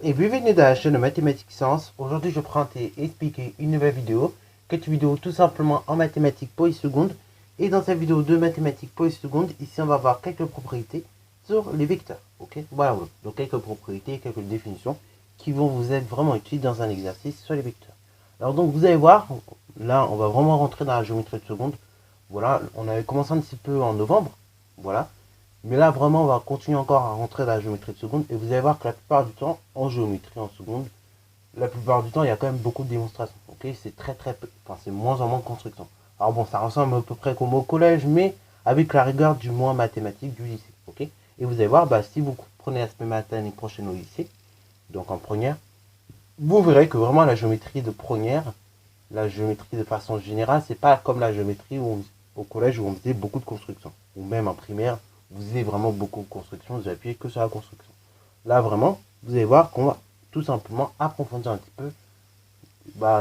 Et bienvenue dans la chaîne de Mathématiques Sciences. Aujourd'hui, je prends et expliquer une nouvelle vidéo. Cette vidéo tout simplement en mathématiques pour les secondes. Et dans cette vidéo de mathématiques pour les secondes, ici on va voir quelques propriétés sur les vecteurs. Ok, voilà. Donc quelques propriétés, quelques définitions qui vont vous être vraiment utiles dans un exercice sur les vecteurs. Alors donc vous allez voir, là on va vraiment rentrer dans la géométrie de seconde. Voilà, on avait commencé un petit peu en novembre. Voilà. Mais là, vraiment, on va continuer encore à rentrer dans la géométrie de seconde. Et vous allez voir que la plupart du temps, en géométrie en seconde, la plupart du temps, il y a quand même beaucoup de démonstrations. Ok, c'est très peu. Enfin, c'est moins en moins de construction. Alors bon, ça ressemble à peu près comme au collège, mais avec la rigueur du moins mathématique du lycée. Ok. Et vous allez voir, si vous prenez l'aspect maths l'année prochaine au lycée, donc en première, vous verrez que vraiment la géométrie de première, la géométrie de façon générale, c'est pas comme la géométrie au collège où on faisait beaucoup de construction. Ou même en primaire, vous avez vraiment beaucoup de construction, vous appuyez que sur la construction. Là, vraiment, vous allez voir qu'on va tout simplement approfondir un petit peu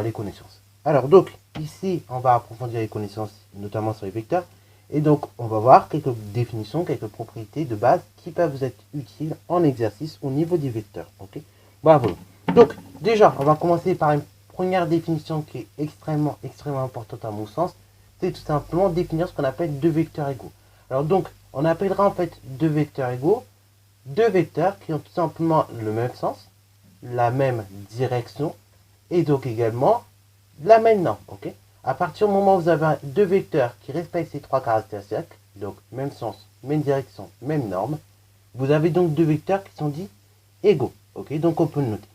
les connaissances. Alors, donc, ici, on va approfondir les connaissances, notamment sur les vecteurs. Et donc, on va voir quelques définitions, quelques propriétés de base qui peuvent vous être utiles en exercice au niveau des vecteurs. Ok, voilà. Donc, déjà, on va commencer par une première définition qui est extrêmement importante à mon sens. C'est tout simplement définir ce qu'on appelle deux vecteurs égaux. Alors donc, on appellera en fait deux vecteurs égaux, deux vecteurs qui ont tout simplement le même sens, la même direction, et donc également la même norme. Ok, à partir du moment où vous avez deux vecteurs qui respectent ces trois caractéristiques, donc même sens, même direction, même norme, vous avez donc deux vecteurs qui sont dits égaux. Ok, donc on peut le noter.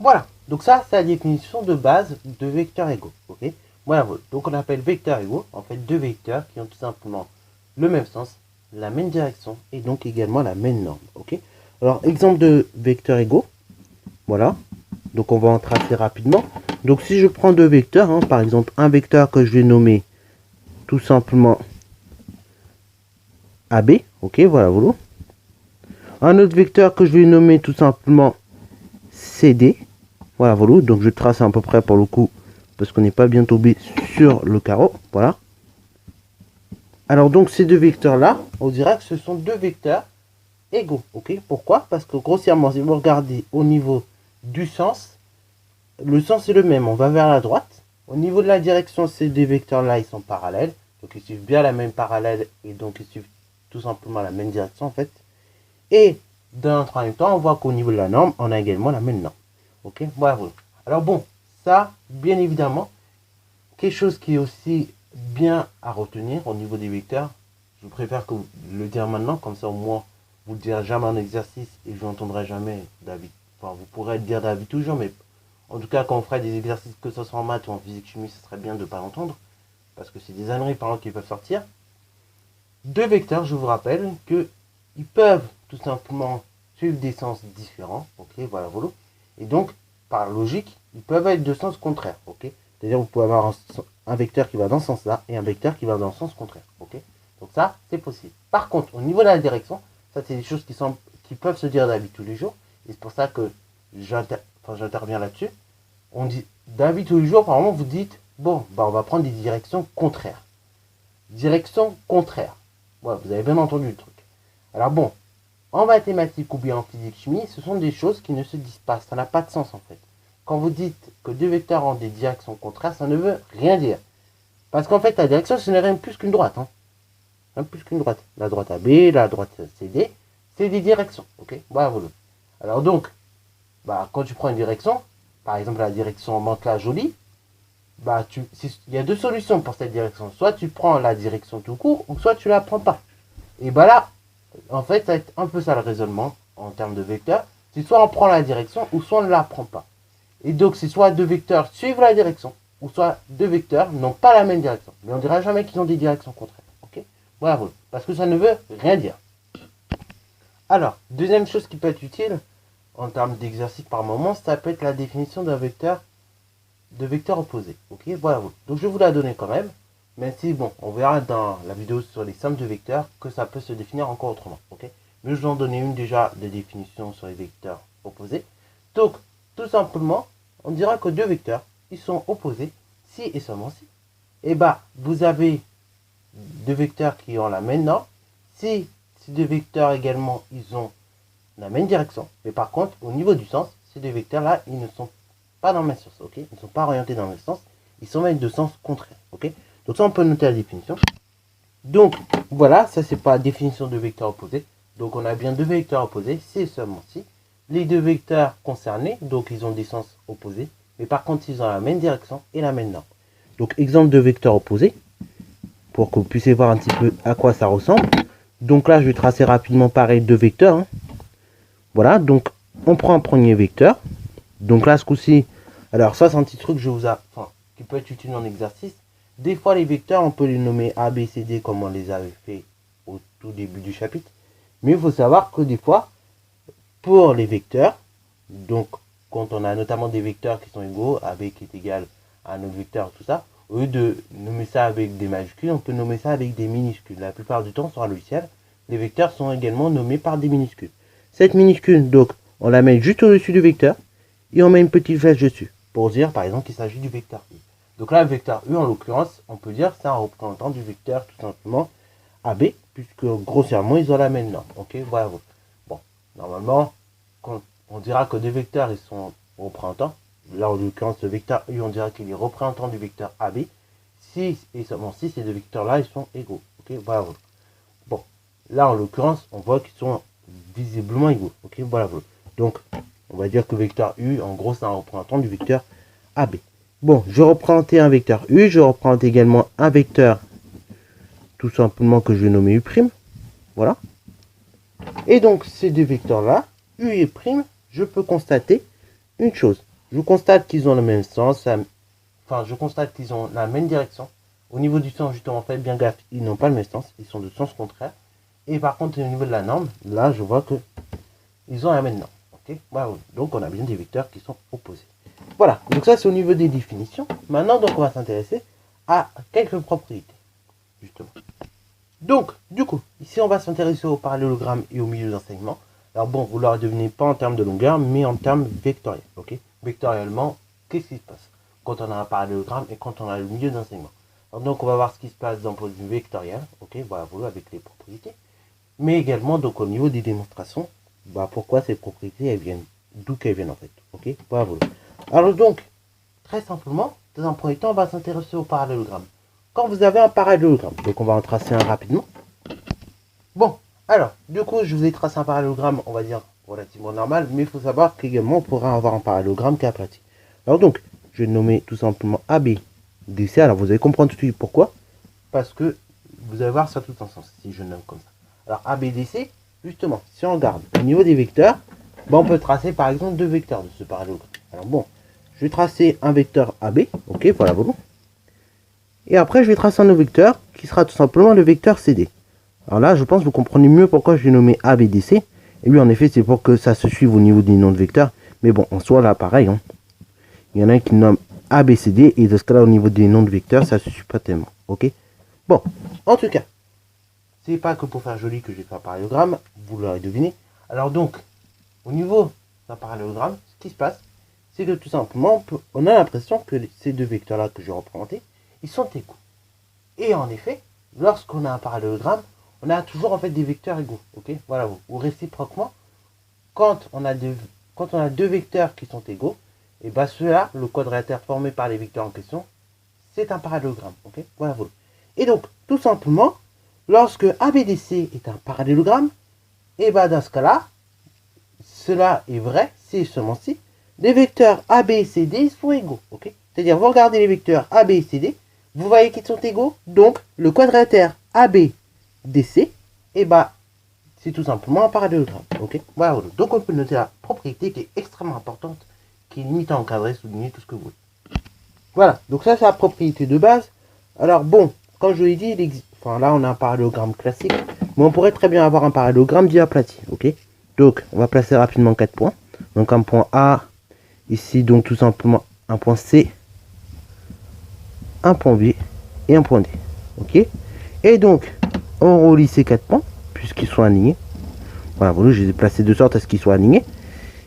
Voilà, donc ça c'est la définition de base de vecteurs égaux. Ok, voilà, donc on appelle vecteurs égaux, en fait deux vecteurs qui ont tout simplement le même sens, la même direction et donc également la même norme. Ok, alors exemple de vecteurs égaux, voilà, donc on va en tracer rapidement. Donc si je prends deux vecteurs, par exemple un vecteur que je vais nommer tout simplement AB, ok, voilà. Un autre vecteur que je vais nommer tout simplement CD, voilà, donc je trace à peu près pour le coup, parce qu'on n'est pas bien tombé sur le carreau, voilà. Alors donc ces deux vecteurs-là, on dirait que ce sont deux vecteurs égaux, ok. Pourquoi? Parce que grossièrement, si vous regardez au niveau du sens, le sens est le même, on va vers la droite. Au niveau de la direction, ces deux vecteurs-là, ils sont parallèles, donc ils suivent bien la même parallèle, et donc ils suivent tout simplement la même direction en fait. Et dans un troisième temps, on voit qu'au niveau de la norme, on a également la même norme. Ok, voilà. Alors bon, ça, bien évidemment, quelque chose qui est aussi bien à retenir au niveau des vecteurs, je préfère que vous le dire maintenant, comme ça au moins vous ne le direz jamais en exercice et je n'entendrai jamais David. Enfin, vous pourrez le dire David toujours, mais en tout cas quand on ferait des exercices, que ce soit en maths ou en physique chimie, ce serait bien de ne pas l'entendre, parce que c'est des âneries par exemple qui peuvent sortir. Deux vecteurs, je vous rappelle qu'ils peuvent tout simplement suivre des sens différents, ok, voilà. Et donc, par logique, ils peuvent être de sens contraire, ok. C'est-à-dire vous pouvez avoir un vecteur qui va dans ce sens-là et un vecteur qui va dans le sens contraire, ok. Donc ça, c'est possible. Par contre, au niveau de la direction, ça c'est des choses qui peuvent se dire David tous les jours, et c'est pour ça que j'interviens là-dessus. On dit David tous les jours, par exemple, vous dites, bon, on va prendre des directions contraires. Direction contraire. Voilà, vous avez bien entendu le truc. Alors bon, en mathématiques ou bien en physique chimie, ce sont des choses qui ne se disent pas. Ça n'a pas de sens en fait. Quand vous dites que deux vecteurs ont des directions contraires, ça ne veut rien dire. Parce qu'en fait, la direction, ce n'est rien plus qu'une droite. Rien plus qu'une droite. La droite AB, la droite CD, c'est des directions. Ok, voilà. Alors donc, quand tu prends une direction, par exemple la direction Mantes-la-Jolie, il y a deux solutions pour cette direction. Soit tu prends la direction tout court, ou soit tu la prends pas. Et là, en fait, ça va être un peu ça le raisonnement en termes de vecteurs. C'est soit on prend la direction, ou soit on ne la prend pas. Et donc, c'est soit deux vecteurs suivent la direction, ou soit deux vecteurs n'ont pas la même direction. Mais on ne dira jamais qu'ils ont des directions contraires. Ok, voilà, parce que ça ne veut rien dire. Alors, deuxième chose qui peut être utile en termes d'exercice par moment, ça peut être la définition d'un vecteur de vecteurs opposés. Ok, voilà. Donc je vais vous la donner quand même, même si bon, on verra dans la vidéo sur les sommes de vecteurs que ça peut se définir encore autrement. Ok, mais je vais en donner une déjà de définition sur les vecteurs opposés. Donc tout simplement, on dira que deux vecteurs, ils sont opposés si et seulement si. Et vous avez deux vecteurs qui ont la même norme. Si ces deux vecteurs également, ils ont la même direction. Mais par contre, au niveau du sens, ces deux vecteurs-là, ils ne sont pas dans le même sens, ok? Ils ne sont pas orientés dans le même sens, ils sont même de sens contraire, ok? Donc ça, on peut noter la définition. Donc, voilà, ça c'est pas la définition de vecteurs opposés. Donc on a bien deux vecteurs opposés, c'est seulement si les deux vecteurs concernés, donc ils ont des sens opposés, mais par contre ils ont la même direction et la même norme. Donc exemple de vecteurs opposés, pour que vous puissiez voir un petit peu à quoi ça ressemble. Donc là je vais tracer rapidement pareil deux vecteurs. Hein. Voilà, donc on prend un premier vecteur. Donc là ce coup-ci, alors ça c'est un petit truc que je vous qui peut être utile en exercice. Des fois les vecteurs on peut les nommer A, B, C, D comme on les avait fait au tout début du chapitre. Mais il faut savoir que des fois, pour les vecteurs, donc quand on a notamment des vecteurs qui sont égaux, AB qui est égal à un autre vecteur, tout ça, au lieu de nommer ça avec des majuscules, on peut nommer ça avec des minuscules. La plupart du temps, sur un logiciel, les vecteurs sont également nommés par des minuscules. Cette minuscule, donc, on la met juste au-dessus du vecteur, et on met une petite flèche dessus, pour dire par exemple qu'il s'agit du vecteur U. Donc là, le vecteur U, en l'occurrence, on peut dire c'est un représentant du vecteur tout simplement AB, puisque grossièrement, ils ont la même norme. Ok, voilà. Bon, normalement, quand on dira que des vecteurs, ils sont représentants. Là, en l'occurrence, le vecteur U, on dira qu'il est représentant du vecteur AB. Si et seulement si ces deux vecteurs-là, ils sont égaux. Ok, voilà. Bon, là, en l'occurrence, on voit qu'ils sont visiblement égaux. Ok, voilà. Donc, on va dire que le vecteur U, en gros, c'est un représentant du vecteur AB. Bon, je représente un vecteur U, je représente également un vecteur tout simplement que je vais nommer U'. Voilà. Et donc, ces deux vecteurs-là, U et prime, je peux constater une chose. Je constate qu'ils ont le même sens, je constate qu'ils ont la même direction. Au niveau du sens, justement, faites bien gaffe, ils n'ont pas le même sens, ils sont de sens contraire. Et par contre, au niveau de la norme, là, je vois que ils ont la même norme. Ok, voilà. Donc, on a bien des vecteurs qui sont opposés. Voilà, donc ça, c'est au niveau des définitions. Maintenant, donc, on va s'intéresser à quelques propriétés, justement. Donc, du coup, ici, on va s'intéresser au parallélogramme et au milieu d'enseignement. Alors bon, vous l'aurez deviné pas en termes de longueur, mais en termes vectoriels. Ok, vectoriellement, qu'est-ce qui se passe quand on a un parallélogramme et quand on a le milieu d'enseignement? Donc, on va voir ce qui se passe d'un point de vue vectoriel. Ok, voilà, avec les propriétés. Mais également, donc, au niveau des démonstrations, pourquoi ces propriétés, elles viennent, d'où qu'elles viennent en fait. Ok, voilà. Alors donc, très simplement, dans un premier temps, on va s'intéresser au parallélogramme. Quand vous avez un parallélogramme, donc on va en tracer un rapidement. Bon, alors, du coup, je vous ai tracé un parallélogramme, on va dire, relativement normal, mais il faut savoir qu'également, on pourra avoir un parallélogramme qui est aplati. Alors donc, je vais nommer tout simplement ABDC. Alors, vous allez comprendre tout de suite pourquoi. Parce que vous allez voir ça tout en sens, si je nomme comme ça. Alors, ABDC, justement, si on regarde au niveau des vecteurs, on peut tracer par exemple deux vecteurs de ce parallélogramme. Alors bon, je vais tracer un vecteur AB, ok, voilà, voilà. Et après, je vais tracer un autre vecteur qui sera tout simplement le vecteur CD. Alors là, je pense que vous comprenez mieux pourquoi je l'ai nommé ABDC. Et oui, en effet, c'est pour que ça se suive au niveau des noms de vecteurs. Mais bon, en soi, là, pareil. Hein. Il y en a un qui nomme ABCD. Et de ce cas-là, au niveau des noms de vecteurs, ça ne se suit pas tellement. Ok. Bon, en tout cas, c'est pas que pour faire joli que j'ai fait un parallélogramme. Vous l'aurez deviné. Alors donc, au niveau d'un parallélogramme, ce qui se passe, c'est que tout simplement, on a l'impression que ces deux vecteurs-là que j'ai représentés, ils sont égaux. Et en effet, lorsqu'on a un parallélogramme, on a toujours en fait des vecteurs égaux. Ok, voilà, ou réciproquement, quand on a deux vecteurs qui sont égaux, et bien ceux-là, le quadrilatère formé par les vecteurs en question, c'est un parallélogramme. Ok, voilà. Et donc, tout simplement, lorsque ABDC est un parallélogramme, et bien dans ce cas-là, cela est vrai, c'est seulement si les vecteurs AB et CD sont égaux. Ok, c'est-à-dire, vous regardez les vecteurs AB et CD, vous voyez qu'ils sont égaux, donc le quadrilatère ABDC, et c'est tout simplement un parallélogramme. Ok, voilà. Donc on peut noter la propriété qui est extrêmement importante, qui est limite à encadrer, souligner tout ce que vous voulez. Voilà, donc ça c'est la propriété de base. Alors bon, comme je l'ai dit, là on a un parallélogramme classique, mais on pourrait très bien avoir un parallélogramme dit aplati. Ok, donc on va placer rapidement 4 points. Donc un point A, ici donc tout simplement un point C, un point B et un point D. Ok, et donc on relie ces 4 points puisqu'ils sont alignés. Voilà, je les ai placés de sorte à ce qu'ils soient alignés.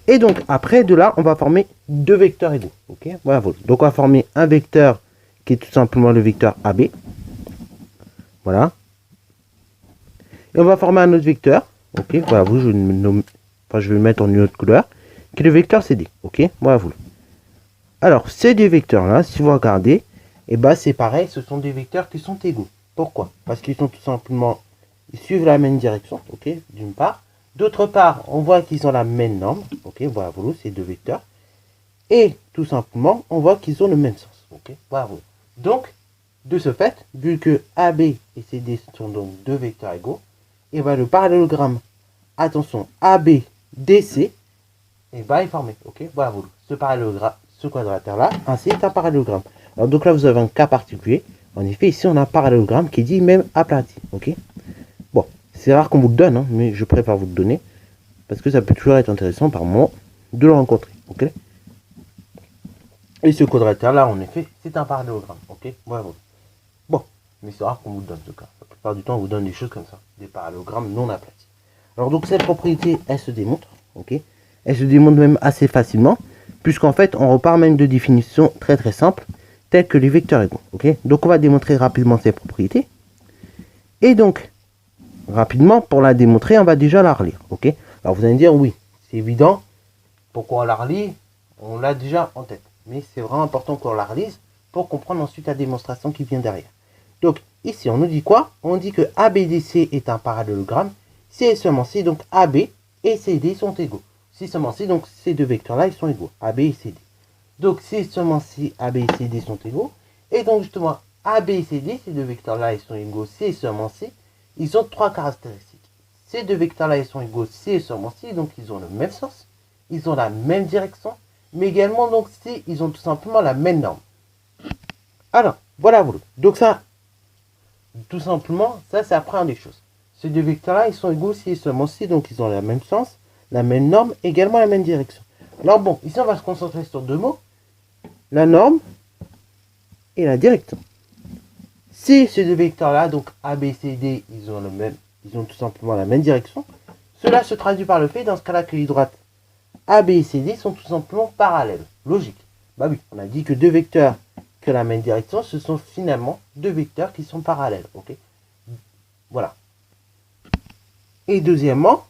Et donc après de là, on va former deux vecteurs égaux. Ok, voilà. Donc on va former un vecteur qui est tout simplement le vecteur AB. Voilà. Et on va former un autre vecteur. Ok, voilà, je enfin je vais le mettre en une autre couleur, qui est le vecteur CD. Ok, voilà vous. Alors ces deux vecteurs là, si vous regardez, et bah c'est pareil, ce sont des vecteurs qui sont égaux. Pourquoi? Parce qu'ils sont tout simplement, ils suivent la même direction, ok, d'une part. D'autre part, on voit qu'ils ont la même norme, ok, voilà vous, ces deux vecteurs. Et tout simplement, on voit qu'ils ont le même sens, ok, voilà vous. Donc, de ce fait, vu que AB et CD sont donc deux vecteurs égaux, et bah le parallélogramme, attention, ABDC, et bah est formé, ok, voilà vous. Ce parallélogramme, ce quadrilatère-là, ainsi est un parallélogramme. Alors donc là, vous avez un cas particulier. En effet, ici, on a un parallélogramme qui dit même aplati, ok. Bon, c'est rare qu'on vous le donne, hein, mais je préfère vous le donner, parce que ça peut toujours être intéressant par moment de le rencontrer, ok. Et ce quadrilatère-là, en effet, c'est un parallélogramme, ok, voilà. Bon, mais c'est rare qu'on vous le donne, en tout cas. La plupart du temps, on vous donne des choses comme ça, des parallélogrammes non aplatis. Alors donc, cette propriété, elle se démontre, ok. Elle se démontre même assez facilement, puisqu'en fait, on repart même de définitions très très simples, telles que les vecteurs égaux, ok. Donc, on va démontrer rapidement ces propriétés. Et donc, rapidement, pour la démontrer, on va déjà la relire, ok. Alors, vous allez me dire, oui, c'est évident, pourquoi on la relit? On l'a déjà en tête. Mais c'est vraiment important qu'on la relise pour comprendre ensuite la démonstration qui vient derrière. Donc, ici, on nous dit quoi? On dit que ABDC est un parallélogramme si et seulement si, donc AB et CD sont égaux. Si seulement si, donc ces deux vecteurs-là, ils sont égaux, AB et CD. Donc, si et seulement si AB et CD sont égaux, et donc justement, AB et CD, ces deux vecteurs-là, ils sont égaux si et seulement si, ils ont trois caractéristiques. Ces deux vecteurs-là, ils sont égaux si et seulement si, donc ils ont le même sens, ils ont la même direction, mais également, donc, si ils ont tout simplement la même norme. Alors, voilà, vous. Donc ça, tout simplement, ça, c'est apprendre des choses. Ces deux vecteurs-là, ils sont égaux si et seulement si, donc ils ont le même sens, la même norme, également la même direction. Alors bon, ici, on va se concentrer sur deux mots, la norme et la direction. Si ces deux vecteurs-là, donc A, B, C, D, ils ont tout simplement la même direction, cela se traduit par le fait, dans ce cas-là, que les droites A, B et C, D sont tout simplement parallèles. Logique. Bah oui, on a dit que deux vecteurs qui ont la même direction, ce sont finalement deux vecteurs qui sont parallèles. Ok. Voilà. Et deuxièmement,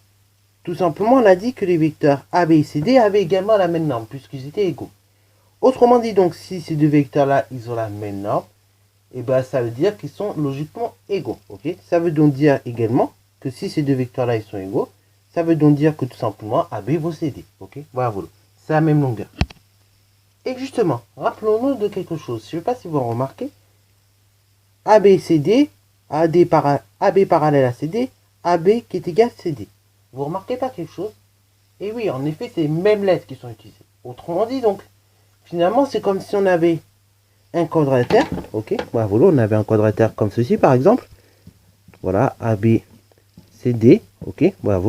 tout simplement, on a dit que les vecteurs A, B et C, D avaient également la même norme, puisqu'ils étaient égaux. Autrement dit, donc, si ces deux vecteurs-là, ils ont la même norme, et ben ça veut dire qu'ils sont logiquement égaux. Ok. Ça veut donc dire également que si ces deux vecteurs-là, ils sont égaux, ça veut donc dire que tout simplement AB vaut CD. Ok. Voilà, voilà. C'est la même longueur. Et justement, rappelons-nous de quelque chose. Je ne sais pas si vous remarquez. AB et CD, AB parallèle à CD, AB qui est égal à CD. Vous remarquez pas quelque chose? Et oui, en effet, c'est les mêmes lettres qui sont utilisées. Autrement dit, donc, finalement, c'est comme si on avait un quadrilatère. Ok, voilà, on avait un quadrilatère comme ceci, par exemple. Voilà, AB, CD. Ok, voilà,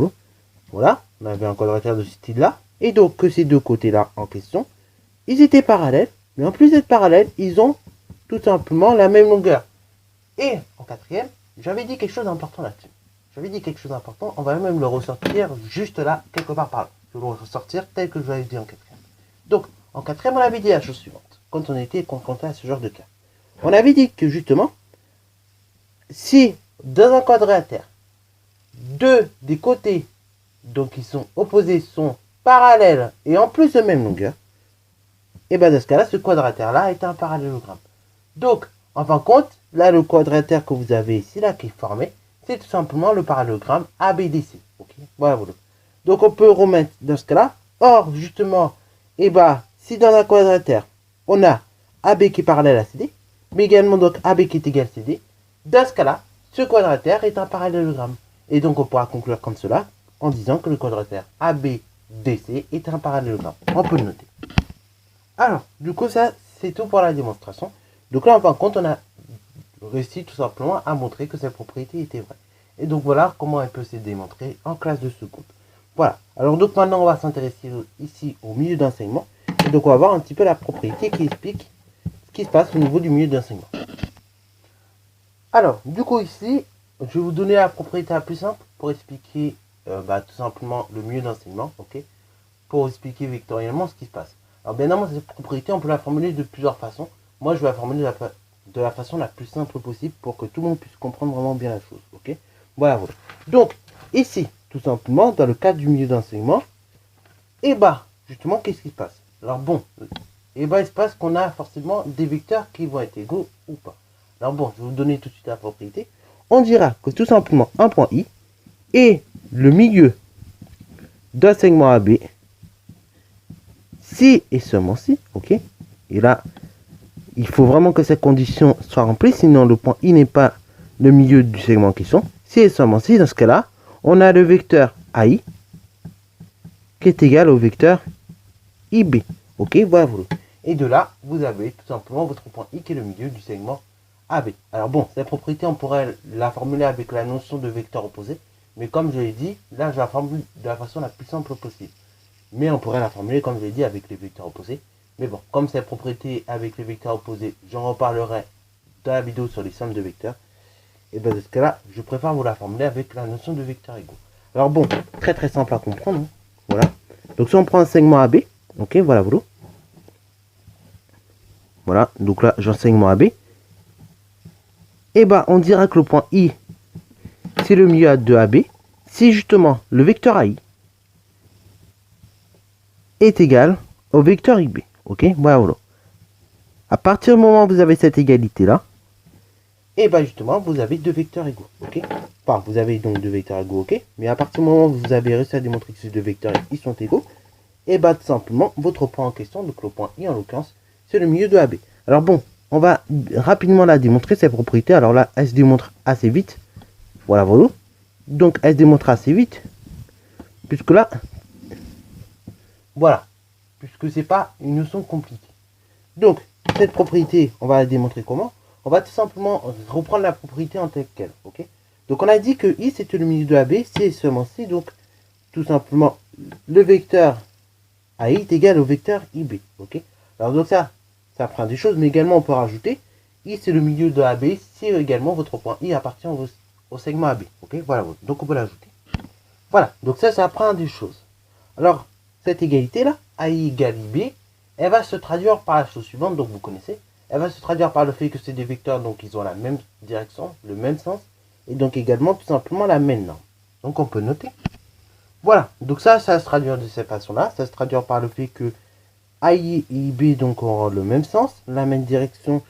voilà, on avait un quadrilatère de ce style-là. Et donc, que ces deux côtés-là en question, ils étaient parallèles, mais en plus d'être parallèles, ils ont tout simplement la même longueur. Et en quatrième, j'avais dit quelque chose d'important là-dessus. J'avais dit quelque chose d'important, on va même le ressortir juste là, quelque part par là. Je vais le ressortir tel que je l'avais dit en quatrième. Donc, en quatrième, on avait dit la chose suivante, quand on était confronté à ce genre de cas. On avait dit que justement, si dans un quadrilatère, deux des côtés, donc qui sont opposés, sont parallèles et en plus de même longueur, et bien dans ce cas-là, ce quadrilatère-là est un parallélogramme. Donc, en fin de compte, là, le quadrilatère que vous avez ici, là, qui est formé, c'est tout simplement le parallélogramme ABDC. Okay, voilà. Donc, on peut remettre dans ce cas-là. Or, justement, et si dans un quadrilatère, on a AB qui est parallèle à CD, mais également donc AB qui est égal à CD, dans ce cas-là, ce quadrilatère est un parallélogramme. Et donc, on pourra conclure comme cela, en disant que le quadrilatère ABDC est un parallélogramme. On peut le noter. Alors, du coup, ça, c'est tout pour la démonstration. Donc là, en fin de compte, on a réussi tout simplement à montrer que cette propriété était vraie. Et donc voilà comment elle peut se démontrer en classe de seconde. Voilà. Alors donc maintenant, on va s'intéresser ici au milieu d'enseignement. Et donc on va voir un petit peu la propriété qui explique ce qui se passe au niveau du milieu d'enseignement. Alors, du coup ici, je vais vous donner la propriété la plus simple pour expliquer tout simplement le milieu d'enseignement. Ok, pour expliquer vectoriellement ce qui se passe. Alors bien évidemment, cette propriété, on peut la formuler de plusieurs façons. Moi, je vais la formuler de la façon la plus simple possible pour que tout le monde puisse comprendre vraiment bien la chose. Ok, voilà. Donc, ici, tout simplement, dans le cadre du milieu d'enseignement, et bah, justement, qu'est-ce qui se passe? Alors bon, et bah, il se passe qu'on a forcément des vecteurs qui vont être égaux ou pas. Alors bon, je vais vous donner tout de suite la propriété. On dira que tout simplement, un point I est le milieu d'un segment AB si et seulement si, ok? Et là, il faut vraiment que cette condition soit remplie, sinon le point I n'est pas le milieu du segment en question. Si et seulement si, dans ce cas-là, on a le vecteur AI qui est égal au vecteur IB. Ok, voilà. Et de là, vous avez tout simplement votre point I qui est le milieu du segment AB. Alors bon, cette propriété, on pourrait la formuler avec la notion de vecteur opposé. Mais comme je l'ai dit, là, je la formule de la façon la plus simple possible. Mais on pourrait la formuler, comme je l'ai dit, avec les vecteurs opposés. Mais bon, comme cette propriété avec les vecteurs opposés, j'en reparlerai dans la vidéo sur les sommes de vecteurs. Et bien dans ce cas-là, je préfère vous la formuler avec la notion de vecteurs égaux. Alors bon, très très simple à comprendre. Hein. Voilà. Donc si on prend un segment AB, ok, voilà, voilà. Voilà, donc là, j'ai un segment AB. Et ben, on dira que le point I, c'est le milieu de AB. Si justement le vecteur AI est égal au vecteur IB. Ok, voilà, voilà. À partir du moment où vous avez cette égalité-là, et bien justement, vous avez deux vecteurs égaux. Ok, enfin, vous avez donc deux vecteurs égaux, ok. Mais à partir du moment où vous avez réussi à démontrer que ces deux vecteurs ils sont égaux, et bien tout simplement, votre point en question, donc le point I en l'occurrence, c'est le milieu de AB. Alors bon, on va rapidement la démontrer, ces propriétés. Alors là, elle se démontre assez vite. Voilà, voilà. Donc, elle se démontre assez vite. Puisque là, voilà. Puisque c'est pas une notion compliquée. Donc, cette propriété, on va la démontrer comment? On va tout simplement reprendre la propriété en telle quelle. Ok. Donc, on a dit que I, c'était le milieu de AB, C seulement C. Donc, tout simplement, le vecteur AI est égal au vecteur IB. Ok. Alors, donc ça prend des choses, mais également, on peut rajouter I, c'est le milieu de AB, si également votre point I appartient au segment AB. Ok. Voilà. Donc, on peut l'ajouter. Voilà. Donc, ça apprend des choses. Alors, cette égalité-là, AI égale IB, elle va se traduire par la chose suivante, donc vous connaissez. Elle va se traduire par le fait que c'est des vecteurs, donc ils ont la même direction, le même sens, et donc également tout simplement la même norme. Donc on peut noter. Voilà, donc ça se traduire de cette façon-là. Ça se traduire par le fait que AI et IB donc auront le même sens, la même direction,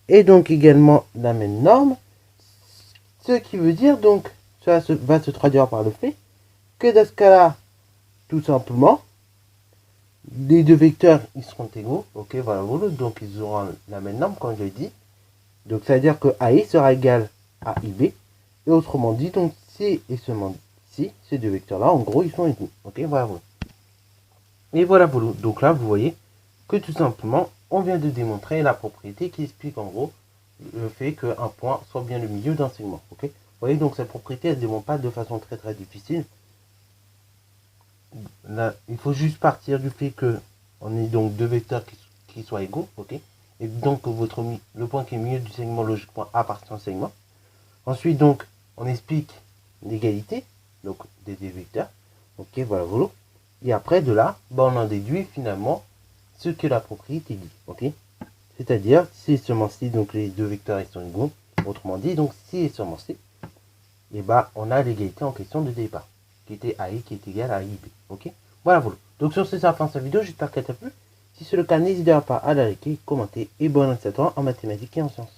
et donc également la même norme. Ce qui veut dire donc, ça va se traduire par le fait que dans ce cas-là, tout simplement, les deux vecteurs, ils seront égaux. Ok, voilà, donc ils auront la même norme, comme je l'ai dit. Donc, ça veut dire que AI sera égal à IB. Et autrement dit, donc, C et seulement si, ces deux vecteurs-là, en gros, ils sont égaux. Ok, voilà, voilà. Et voilà, voilà. Donc là, vous voyez que tout simplement, on vient de démontrer la propriété qui explique en gros le fait qu'un point soit bien le milieu d'un segment. Ok, vous voyez, donc cette propriété, elle ne se démontre pas de façon très très difficile. Là, il faut juste partir du fait que on ait donc deux vecteurs qui soient égaux, ok. Et donc le point qui est au milieu du segment logiquement appartient au segment. Ensuite donc on explique l'égalité donc des vecteurs, ok, voilà, voilà. Et après de là, on en déduit finalement ce que la propriété dit, ok. C'est-à-dire si et seulement si donc les deux vecteurs ils sont égaux, autrement dit donc si et seulement si, et on a l'égalité en question de départ, qui était AI qui est égal à IB. Ok, voilà, voilà. Donc sur ce, ça fin de cette vidéo. J'espère qu'elle t'a plu. Si c'est le cas, n'hésitez pas à la liker, commenter et bon à en mathématiques et en sciences.